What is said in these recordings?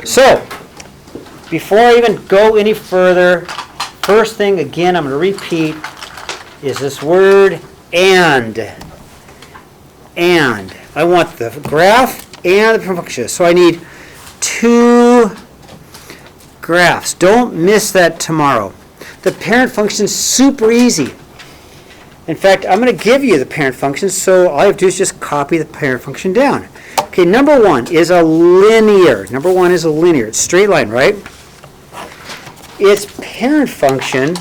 So, before I even go any further, first thing, again, I'm going to repeat, is this word and. And. I want the graph and the function. So I need two graphs. Don't miss that tomorrow. The parent function is super easy. In fact, I'm going to give you the parent function, so all I have to do is just copy the parent function down. Okay, number one is a linear. Number one is a linear. It's straight line, right? Its parent function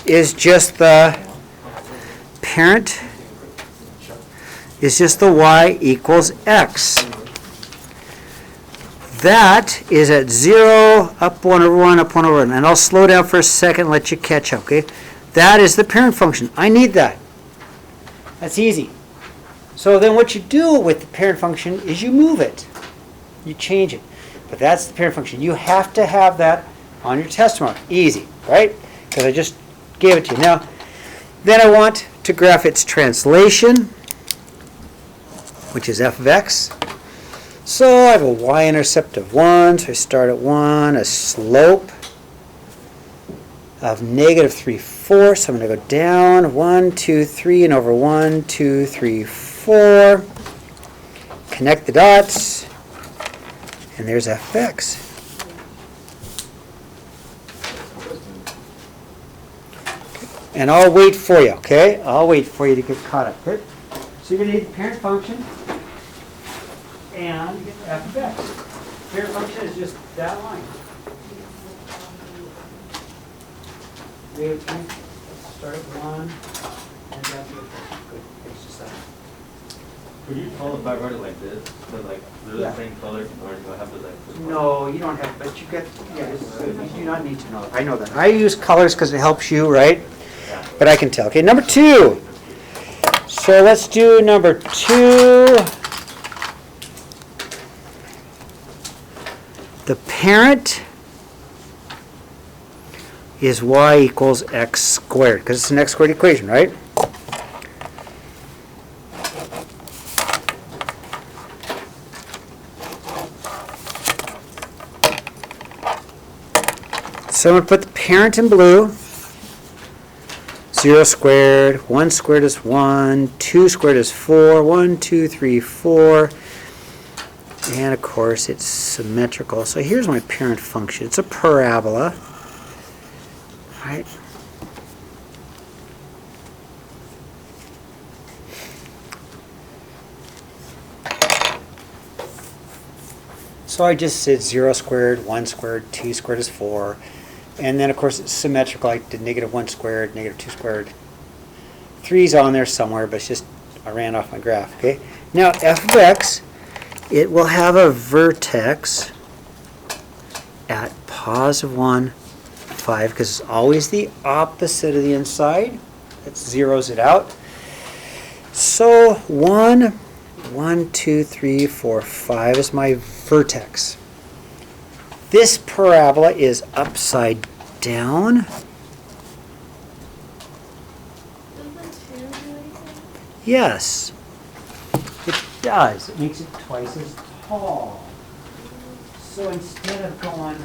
is just the parent is just the y equals x. That is at 0, up 1 over 1, up 1 over 1. And I'll slow down for a second and let you catch up, okay? That is the parent function. I need that. That's easy. So then what you do with the parent function is you move it. You change it. But that's the parent function. You have to have that on your test tomorrow. Easy, right? Because I just gave it to you. Now, then I want to graph its translation, which is f of x. So I have a y-intercept of 1, so I start at 1, a slope of negative 3/4, so I'm going to go down 1, 2, 3, and over 1, 2, 3, 4. Connect the dots, and there's f of x. And I'll wait for you, okay? I'll wait for you to get caught up. Okay? So you're going to need the parent function and you get f of x. Parent function is just that line. Negative 3, let's start at 1, and down to the good. It's just that. Could you follow if I wrote it like this? So like they're Yeah. the same color, or do I have to like? No, you don't have, but you get, yeah, this is good. You do not need to know. I know that. I use colors because it helps you, right? Yeah. But I can tell. Okay, number 2. So let's do number 2. The parent is y equals x squared, because it's an x squared equation, right? So I'm going to put the parent in blue. 0 squared, 1 squared is 1, 2 squared is 4, 1, 2, 3, 4. And of course it's symmetrical. So here's my parent function. It's a parabola. Right? So I just said 0 squared, 1 squared, 2 squared is 4. And then, of course, it's symmetrical. I did negative 1 squared, negative 2 squared. 3's on there somewhere, but it's just, I ran off my graph, okay? Now, f of x, it will have a vertex at positive 1, 5, because it's always the opposite of the inside. That zeroes it out. So 1, 2, 3, 4, 5 is my vertex. This parabola is upside down. Does the 2 do anything? Yes, it does. It makes it twice as tall. So instead of going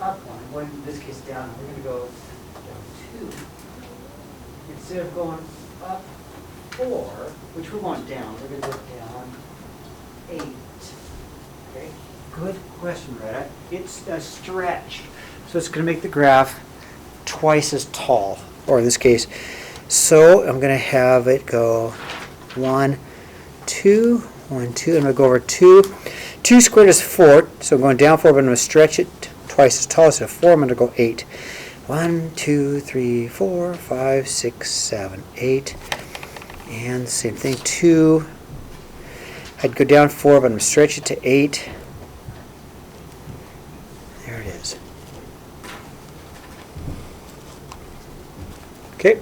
up 1, I'm going in this case down, we're going to go down 2. Instead of going up 4, which we want down, we're going to go down 8. Okay? Good question, Retta. It's a stretch. So it's going to make the graph twice as tall, or in this case. So I'm going to have it go 1, 2, 1, 2. I'm going to go over 2. 2 squared is 4, so I'm going down 4, but I'm going to stretch it twice as tall. So 4, I'm going to go 8. 1, 2, 3, 4, 5, 6, 7, 8. And same thing, 2. I'd go down 4, but I'm going to stretch it to 8. There it is. Okay.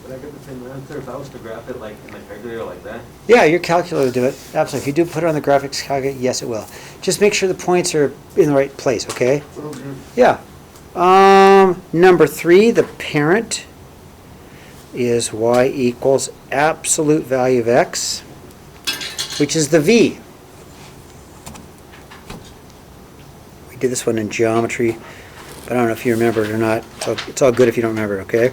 Would I get the same answer if I was to graph it like in my calculator like that? Yeah, your calculator will do it. Absolutely. If you do put it on the graphics calculator, yes, it will. Just make sure the points are in the right place, okay? Yeah. Number 3, the parent is y equals absolute value of x, which is the v. We did this one in geometry, but I don't know if you remember it or not. It's all good if you don't remember, okay?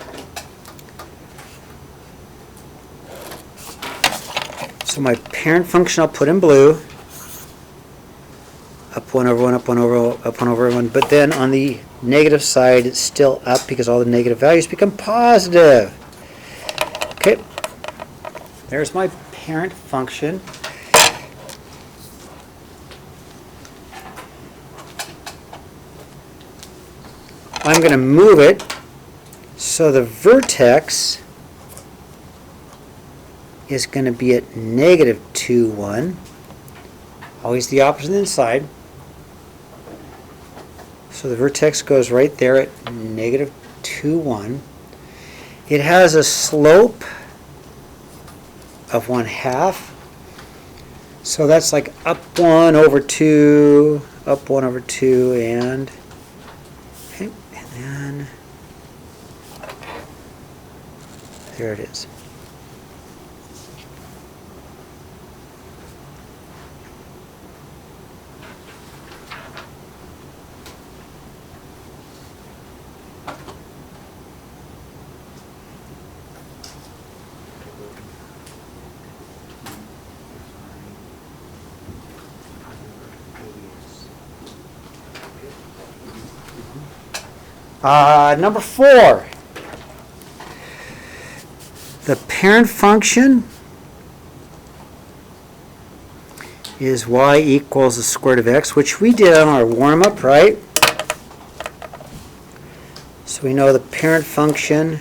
So my parent function I'll put in blue. Up 1 over 1, up 1 over, up 1 over 1. But then on the negative side, it's still up because all the negative values become positive. Okay. There's my parent function. I'm going to move it so the vertex is going to be at negative 2, 1. Always the opposite inside. So the vertex goes right there at negative 2, 1. It has a slope of 1/2. So that's like up 1 over 2, up 1 over 2, and then there it is. Number 4. The parent function is y equals the square root of x, which we did on our warm-up, right? So we know the parent function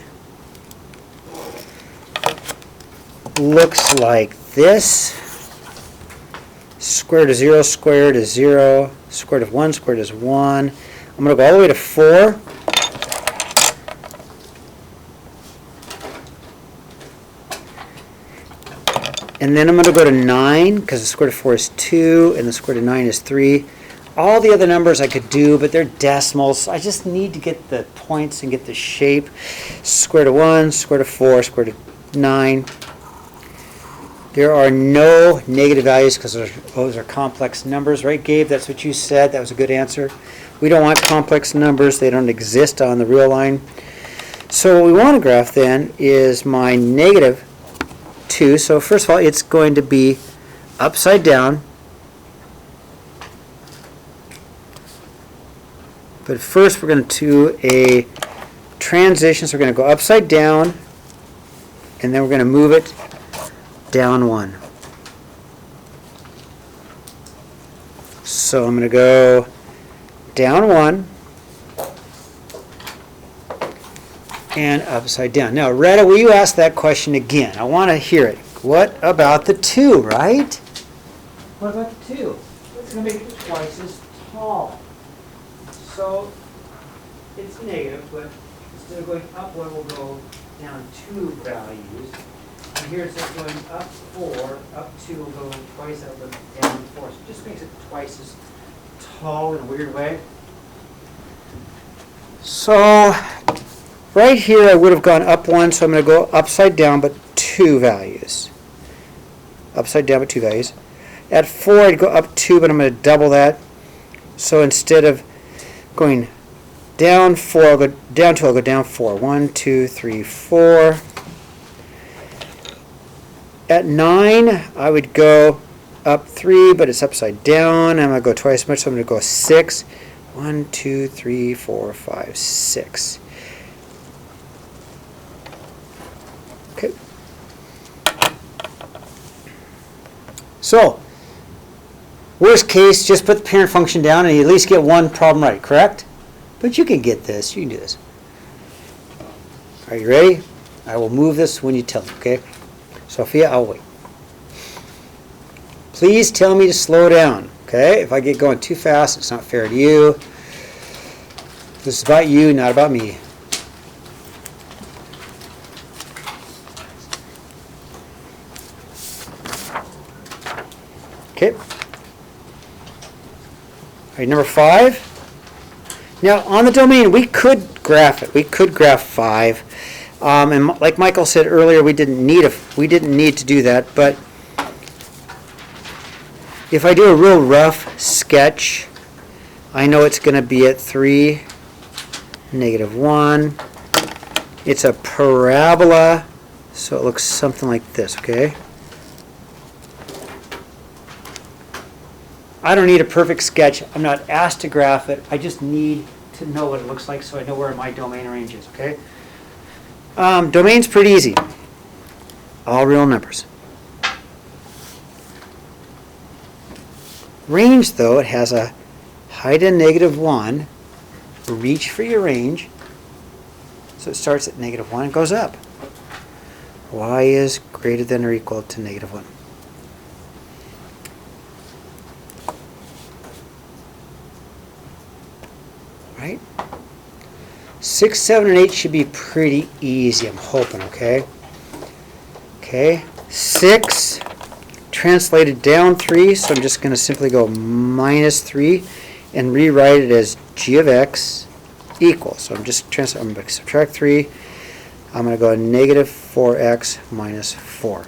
looks like this. Square root of 0, square root is 0, square root of 1, square root is 1. I'm going to go all the way to 4. And then I'm going to go to 9, because the square root of 4 is 2, and the square root of 9 is 3. All the other numbers I could do, but they're decimals. I just need to get the points and get the shape. Square root of 1, square root of 4, square root of 9. There are no negative values because those are complex numbers, right, Gabe? That's what you said. That was a good answer. We don't want complex numbers. They don't exist on the real line. So what we want to graph then is my negative 2. So first of all, it's going to be upside down. But first we're going to do a transition. So we're going to go upside down, and then we're going to move it down 1. So I'm going to go down 1 and upside down. Now, Retta, will you ask that question again? I want to hear it. What about the 2, right? What about the 2? It's going to make it twice as tall. So it's negative, but instead of going up 1, we'll go down 2 values. And here it's just going up 4, up 2 will go twice, that will go down 4. So it just makes it twice as tall in a weird way. So right here I would have gone up 1, so I'm going to go upside down but 2 values. Upside down but 2 values. At 4 I'd go up 2, but I'm going to double that. So instead of going down 4, I'll go down 2, I'll go down 4. 1, 2, 3, 4. At 9, I would go up 3, but it's upside down. I'm going to go twice as much, so I'm going to go 6. 1, 2, 3, 4, 5, 6. Okay. So, worst case, just put the parent function down and you at least get one problem right, correct? But you can get this. You can do this. Are you ready? I will move this when you tell me, okay? Sophia, I'll wait. Please tell me to slow down, okay? If I get going too fast, it's not fair to you. This is about you, not about me. Okay. All right, number 5. Now, on the domain, we could graph it. We could graph 5. And like Michael said earlier, we didn't need to do that, but if I do a real rough sketch, I know it's going to be at 3, -1. It's a parabola, so it looks something like this, okay? I don't need a perfect sketch. I'm not asked to graph it. I just need to know what it looks like so I know where my domain range is, okay? Domain's pretty easy. All real numbers. Range, though, it has a height of -1. Reach for your range. So it starts at -1 and goes up. Y is greater than or equal to -1. Right? 6, 7, and 8 should be pretty easy, I'm hoping, okay? Okay, 6 translated down 3, so I'm just going to simply go -3 and rewrite it as g of x equals. So I'm going to subtract 3. I'm going to go -4x minus 4.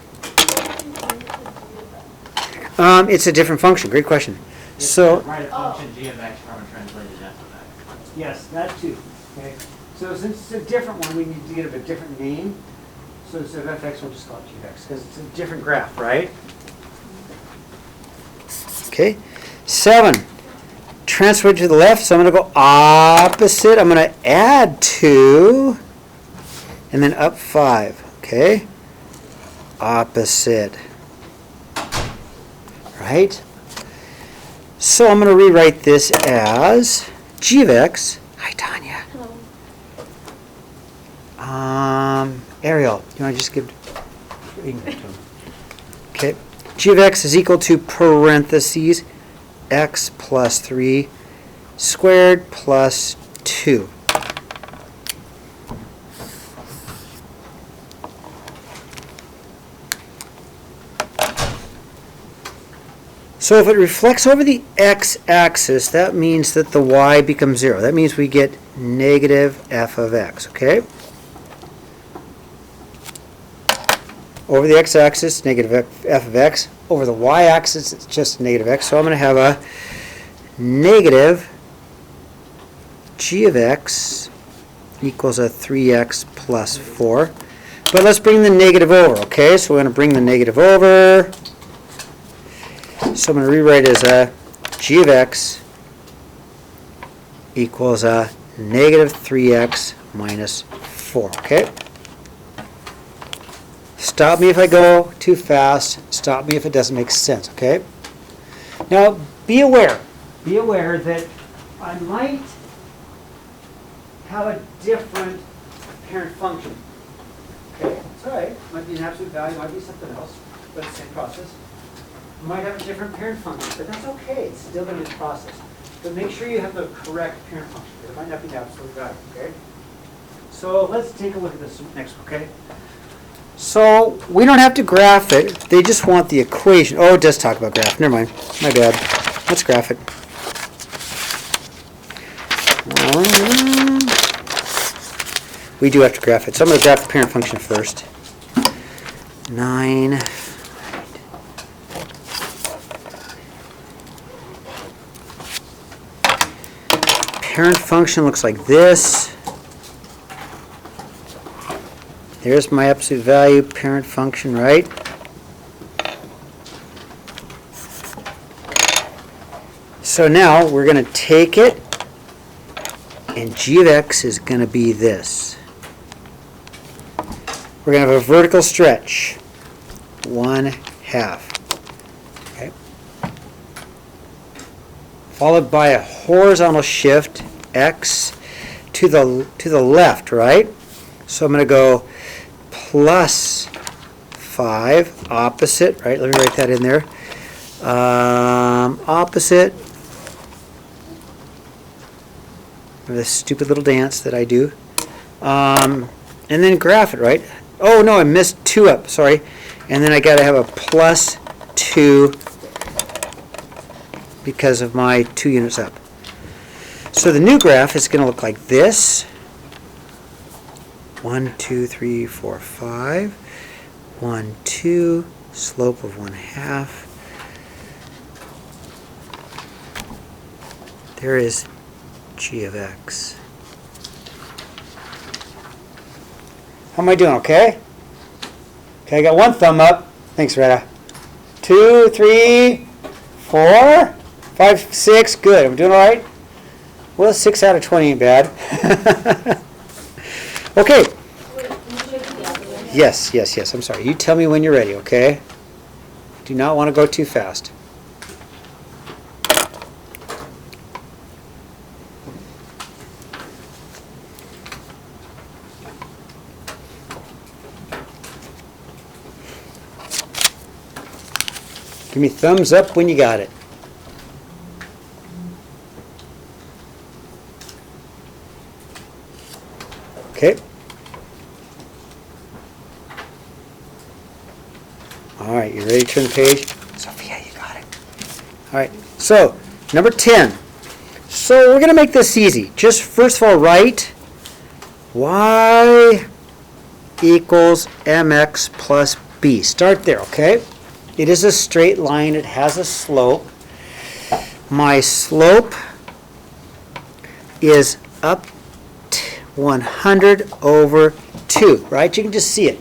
It's a different function. Great question. So Write a function g of x from a translated f of x. yes, that too. Okay. So since it's a different one, we need to give it a different name. So instead of fx, we'll just call it g of x because it's a different graph, right? Okay. 7. Transfer to the left, so I'm going to go opposite. I'm going to add 2 and then up 5. Okay. Opposite. Right? So I'm going to rewrite this as g of x. Hi, Tanya. Hello. Ariel, you want to just give okay. G of x is equal to parentheses x plus 3 squared plus 2. So if it reflects over the x-axis, that means that the y becomes 0. That means we get negative f of x, okay? Over the x-axis, negative f of x. Over the y-axis, it's just negative x. So I'm going to have a negative g of x equals a 3x plus 4. But let's bring the negative over, okay? So we're going to bring the negative over. So I'm going to rewrite it as a g of x equals a negative 3x minus 4, okay? Stop me if I go too fast. Stop me if it doesn't make sense, okay? Now, be aware that I might have a different parent function. Okay, it's all right. Might be an absolute value, might be something else, but it's the same process. Might have a different parent function, but that's okay. It's still going to be a process. But make sure you have the correct parent function. It might not be the absolute value, okay? So let's take a look at this next one, okay? So we don't have to graph it. They just want the equation. Oh, it does talk about graph. Never mind. My bad. Let's graph it. We do have to graph it. So I'm going to graph the parent function first. 9. Parent function looks like this. There's my absolute value parent function, right? So now we're going to take it, and g of x is going to be this. We're going to have a vertical stretch, 1/2. Okay. Followed by a horizontal shift, x to the left, right? So I'm going to go plus 5, opposite, right? Let me write that in there. Opposite. This stupid little dance that I do. And then graph it, right? Oh, no, I missed 2 up, sorry. And then I got to have a plus 2 because of my 2 units up. So the new graph is going to look like this. 1, 2, 3, 4, 5. 1, 2, slope of 1/2. There is g of x. How am I doing, okay? Okay, I got one thumb up. Thanks, Retta. 2, 3, 4, 5, 6. Good. I'm doing all right? Well, 6 out of 20 ain't bad. Okay. Wait, can you show me the other one? Yes, yes, yes. I'm sorry. You tell me when you're ready, okay? Do not want to go too fast. Give me thumbs up when you got it. Okay. All right, you ready to turn the page? Sophia, you got it. All right, so number 10. So we're going to make this easy. Just first of all, write y equals mx plus b. Start there, okay? It is a straight line. It has a slope. My slope is up 100 over 2, right? You can just see it.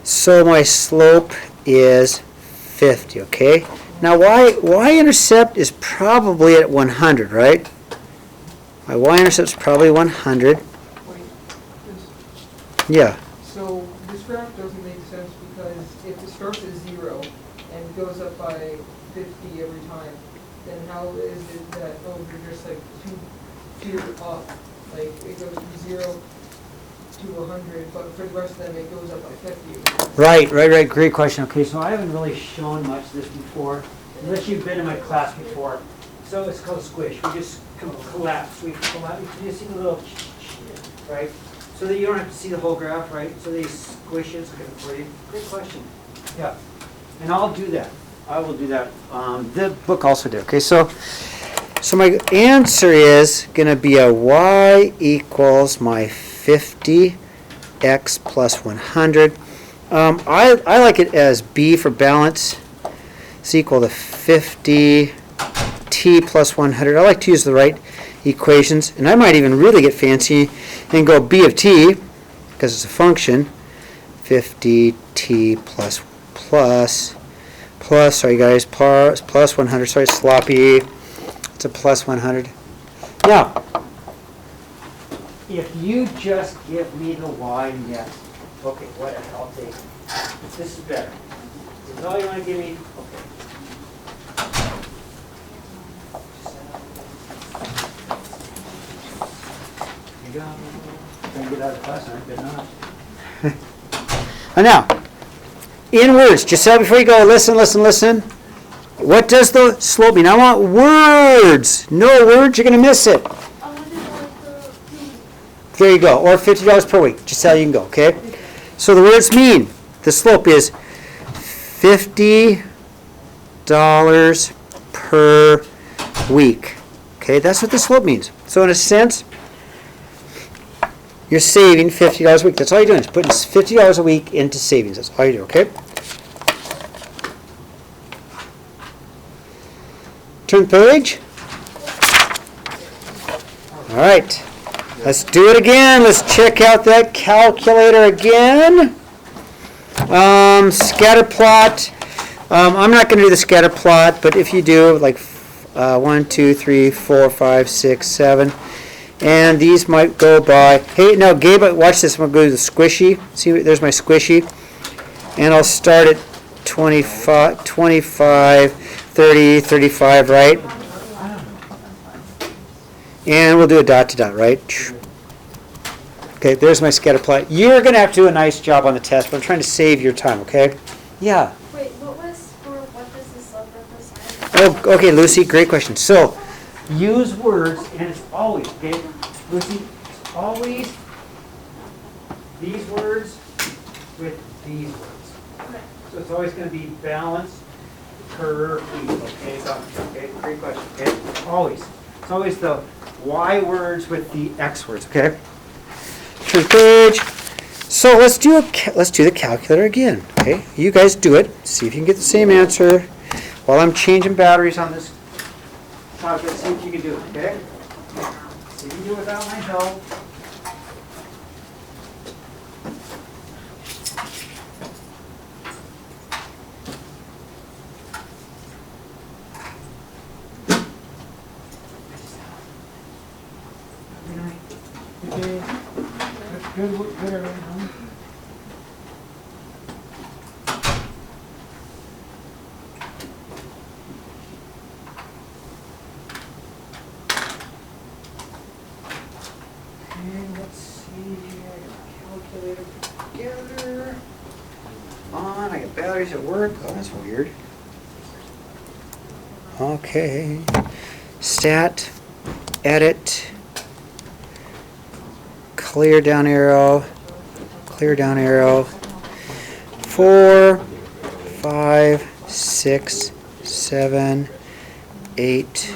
So my slope is 50, okay? Now y-intercept is probably at 100, right? My y-intercept is probably 100. Wait, this- Yeah. so this graph doesn't make sense because if it starts at 0 and goes up by 50 every time, then how is it that, oh, you're just like two up, like it goes from 0 to 100, but for the rest of them it goes up by 50? Right. Great question. Okay, so I haven't really shown much of this before, unless you've been in my class before. So it's called squish. We just collapse. We collapse. You see the little, right? So that you don't have to see the whole graph, right? So they squish it. Okay, for you. Great question. Yeah, and I'll do that. I will do that. The book also did. Okay, so my answer is going to be a y equals my 50 x plus 100. I like it as b for balance. It's equal to 50 t plus 100. I like to use the right equations, and I might even really get fancy and go b of t, because it's a function, 50 t plus, sorry guys, plus 100, sorry, sloppy, it's a plus 100. Now, if you just give me the y net, okay, whatever, I'll take it. This is better. This is all you want to give me? Okay. Here you go. Trying to get out of class, aren't good enough. And now, in words, Giselle, before you go, listen. What does the slope mean? I want words. No words, you're going to miss it. I want to know the There you go, or $50 per week. Giselle, you can go, okay? So the words mean, the slope is $50 per week. Okay, that's what the slope means. So in a sense, you're saving $50 a week. That's all you're doing, is putting $50 a week into savings. That's all you do, okay? Turn page. All right. Let's do it again. Let's check out that calculator again. Scatter plot. I'm not going to do the scatter plot, but if you do, like 1, 2, 3, 4, 5, 6, 7, and these might go by. Hey, now Gabe, watch this. I'm going to go to the squishy. See, there's my squishy, and I'll start at 25, 30, 35, right? And we'll do a dot to dot, right? Okay, there's my scatter plot. You're going to have to do a nice job on the test, but I'm trying to save your time, okay? Yeah. Wait, what does the slope represent? Oh, okay, Lucy, great question. So, use words, and it's always, okay, Lucy, it's always these words with these words. Okay. So it's always going to be balance per week, okay? So, okay, great question, okay? Always. So It's always the Y words with the X words, okay? Turn page. So let's do the calculator again, okay? You guys do it. See if you can get the same answer while I'm changing batteries on this calculator. See if you can do it, okay? See if you can do it without my help. Good, everyone. And let's see here, calculator together. On, I got batteries at work. Oh, that's weird. Okay. Stat, edit. Clear down arrow, 4, 5, 6, 7, 8,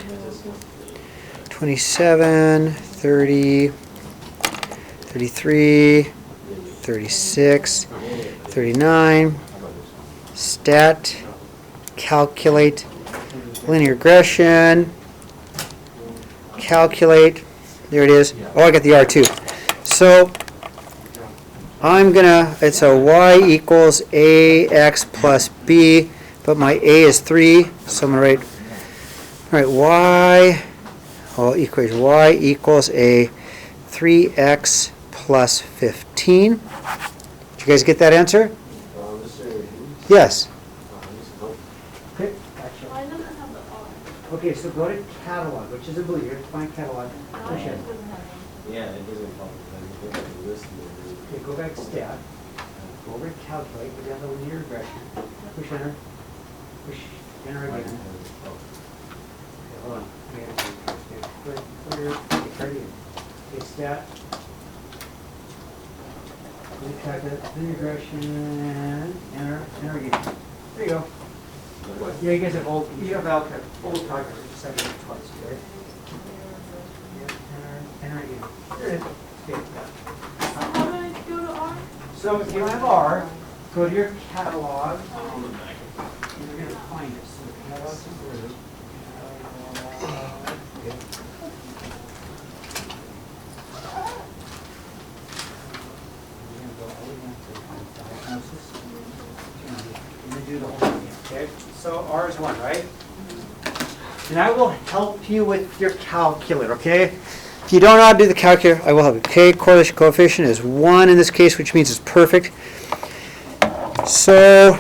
27, 30, 33, 36, 39, stat, calculate, linear regression, calculate, there it is. Oh, I got the R too. So it's a y equals ax plus b, but my a is 3, so I'm going to write, equation y equals a 3x plus 15. Did you guys get that answer? Yes. Okay, Why doesn't it have the R? okay, so go to catalog, which is in blue. You have to find catalog. Push it. Yeah, it doesn't help. Okay, go back to stat. Go over to calculate. Go down to linear regression. Push enter. Push enter again. Okay, hold on. Clear. Okay, stat. Calculate linear regression. Enter again. There you go. Yeah, you guys have old calculators. Just have it twice, right? Enter again. There it is. Okay, How do I go to R? so if you don't have R, go to your catalog. And you're going to find it. So catalog's in blue. Okay. You're going to go all the way down to diagnosis. And then do the whole thing again. Okay. So R is 1, right? And I will help you with your calculator, okay? If you don't know how to do the calculator, I will help you. Okay, correlation coefficient is 1 in this case, which means it's perfect. So,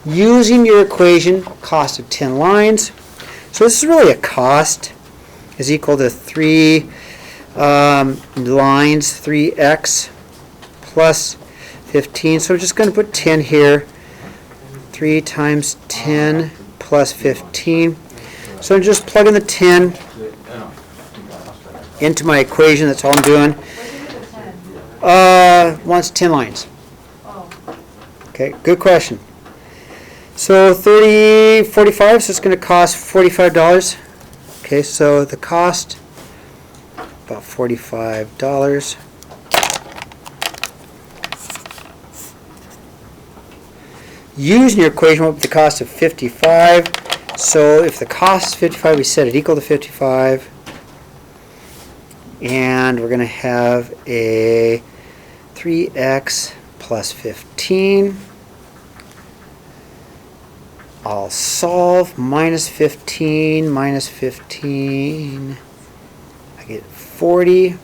using your equation, cost of 10 lines. So this is really a cost is equal to 3 lines, 3x plus 15. So we're just going to put 10 here. 3 times 10 plus 15. So I'm just plugging the 10 into my equation. That's all I'm doing. Wants 10 lines. Okay, good question. So 45, so it's going to cost $45. Okay, so the cost, about $45. Using your equation with the cost of 55. So if the cost is 55, we set it equal to 55. And we're going to have a 3x plus 15. I'll solve minus 15, minus 15. I get 40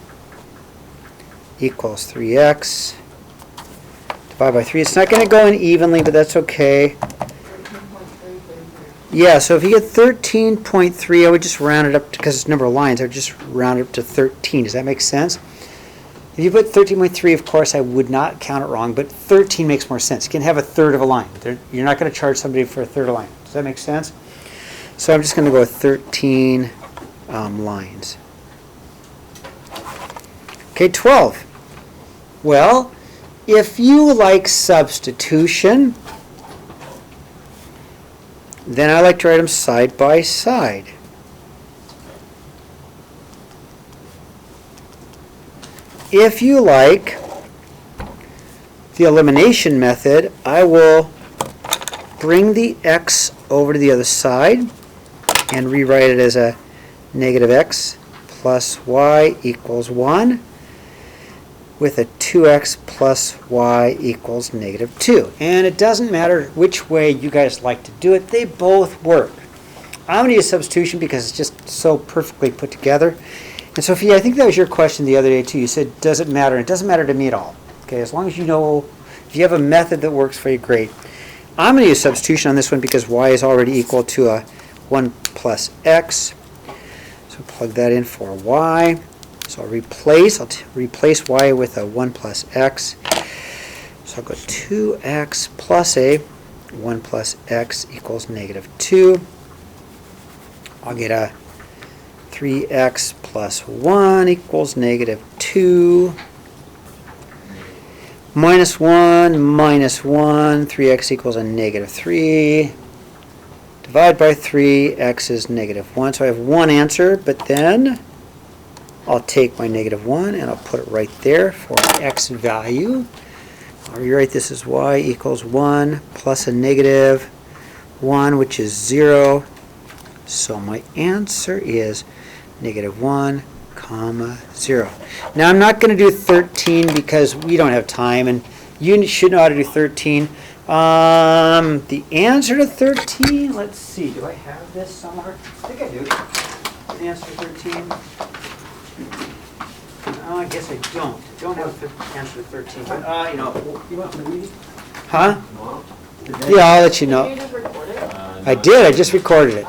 equals 3x. Divide by 3. It's not going to go in evenly, but that's okay. Yeah, so if you get 13.3, I would just round it up, because it's number of lines, I would just round it up to 13. Does that make sense? If you put 13.3, of course, I would not count it wrong, but 13 makes more sense. You can have a third of a line. You're not going to charge somebody for a third of a line. Does that make sense? So I'm just going to go with 13 lines. Okay, 12. Well, if you like substitution, then I like to write them side by side. if you like the elimination method, I will bring the x over to the other side and rewrite it as a negative x plus y equals 1 with a 2x plus y equals negative 2. And it doesn't matter which way you guys like to do it. They both work. I'm going to use substitution because it's just so perfectly put together. And Sophia, I think that was your question the other day too. You said, does it matter? It doesn't matter to me at all. Okay, as long as you know, if you have a method that works for you, great. I'm going to use substitution on this one because y is already equal to a 1 plus x. So plug that in for y. So I'll replace y with a 1 plus x. So I'll go 2x plus a 1 plus x equals negative 2. I'll get a 3x plus 1 equals negative 2. Minus 1, 3x equals a negative 3. Divide by 3, x is negative 1. So I have one answer, but then I'll take my negative 1 and I'll put it right there for an x value. I'll rewrite this as y equals 1 plus a negative 1, which is 0. So my answer is negative 1, comma 0. Now I'm not going to do 13 because we don't have time, and you should know how to do 13. The answer to 13, let's see, do I have this somewhere? I think I do. The answer to 13. I guess I don't. I don't have the answer to 13. But, you want to read it? Huh? Yeah, I'll let you Did know. you just record it? I did. I just recorded it.